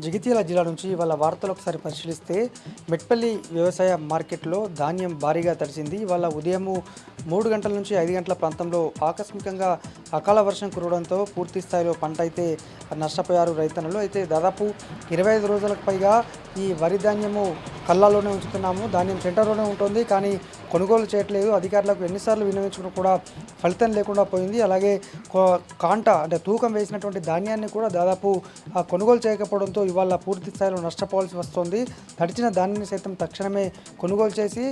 జగిత్యాల జిల్లా నుంచి ఇవాళ వార్తలు ఒకసారి పరిశీలిస్తే మెట్పల్లి వ్యవసాయ మార్కెట్లో ధాన్యం భారీగా తడిసింది. ఇవాళ ఉదయం 3 గంటల నుంచి 5 గంటల ప్రాంతంలో ఆకస్మికంగా అకాల వర్షం కురవడంతో పూర్తి స్థాయిలో పంట అయితే నష్టపోయారు రైతన్నలు. అయితే దాదాపు 25 రోజులకు పైగా ఈ వరి ధాన్యము కళ్ళలోనే ఉంచుతున్నాము, ధాన్యం సెంటర్లోనే ఉంటుంది, కానీ కొనుగోలు చేయట్లేదు. అధికారులకు ఎన్నిసార్లు విన్నవించుకున్నా కూడా ఫలితం లేకుండా పోయింది. అలాగే కాంట అంటే తూకం వేసినటువంటి ధాన్యాన్ని కూడా దాదాపు కొనుగోలు చేయకపోవడంతో ఇవాళ పూర్తి స్థాయిలో నష్టపోవాల్సి వస్తుంది. తడిచిన ధాన్యాన్ని సైతం తక్షణమే కొనుగోలు చేసి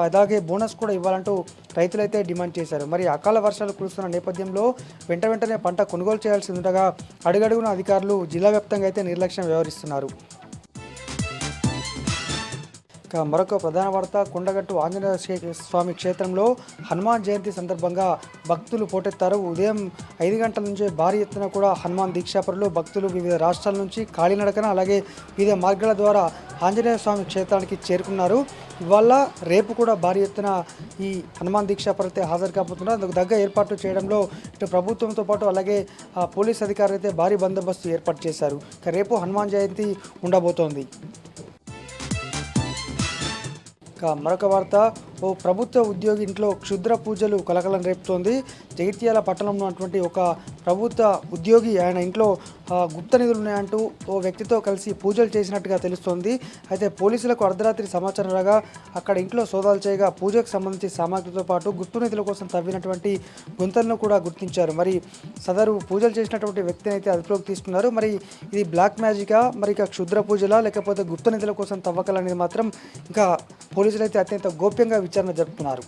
అలాగే బోనస్ కూడా ఇవ్వాలంటూ రైతులైతే డిమాండ్ చేశారు. మరి అకాల వర్షాలు కురుస్తున్న నేపథ్యంలో వెంటనే పంట కొనుగోలు చేయాల్సి ఉండగా అడుగడుగున అధికారులు జిల్లా వ్యాప్తంగా అయితే నిర్లక్ష్యం వ్యవహరిస్తున్నారు. ఇక మరొక ప్రధాన వార్త, కొండగట్టు ఆంజనేయ స్వామి క్షేత్రంలో హనుమాన్ జయంతి సందర్భంగా భక్తులు పోటెత్తారు. ఉదయం 5 గంటల నుంచే భారీ ఎత్తున కూడా హనుమాన్ దీక్షాపరులు భక్తులు వివిధ రాష్ట్రాల నుంచి కాలినడకన అలాగే వివిధ మార్గాల ద్వారా ఆంజనేయ స్వామి క్షేత్రానికి చేరుకున్నారు. ఇవాళ రేపు కూడా భారీ ఎత్తున ఈ హనుమాన్ దీక్షాపరులైతే హాజరు కాబోతున్నారు. అందుకు తగ్గ ఏర్పాట్లు చేయడంలో ఇటు ప్రభుత్వంతో పాటు అలాగే పోలీస్ అధికారులు అయితే భారీ బందోబస్తు ఏర్పాటు చేశారు. ఇక రేపు హనుమాన్ జయంతి ఉండబోతోంది. మరొక వార్త, ఓ ప్రభుత్వ ఉద్యోగి ఇంట్లో క్షుద్ర పూజలు కలకలం రేపుతోంది. జగిత్యాల పట్టణంలో ఉన్నటువంటి ఒక ప్రభుత్వ ఉద్యోగి ఆయన ఇంట్లో గుప్త నిధులు ఉన్నాయంటూ ఓ వ్యక్తితో కలిసి పూజలు చేసినట్టుగా తెలుస్తోంది. అయితే పోలీసులకు అర్ధరాత్రి సమాచారం రాగా అక్కడ ఇంట్లో సోదాలు చేయగా పూజకు సంబంధించి సామాగ్రితో పాటు గుప్త నిధుల కోసం తవ్వినటువంటి గుంతలను కూడా గుర్తించారు. మరి సదరు పూజలు చేసినటువంటి వ్యక్తిని అయితే అదుపులోకి తీసుకున్నారు. మరి ఇది బ్లాక్ మ్యాజికా, మరి ఇక క్షుద్ర పూజలా, లేకపోతే గుప్త నిధుల కోసం తవ్వకాలనేది మాత్రం ఇంకా పోలీసులు అయితే అత్యంత గోప్యంగా విచారణ జరుపుతున్నారు.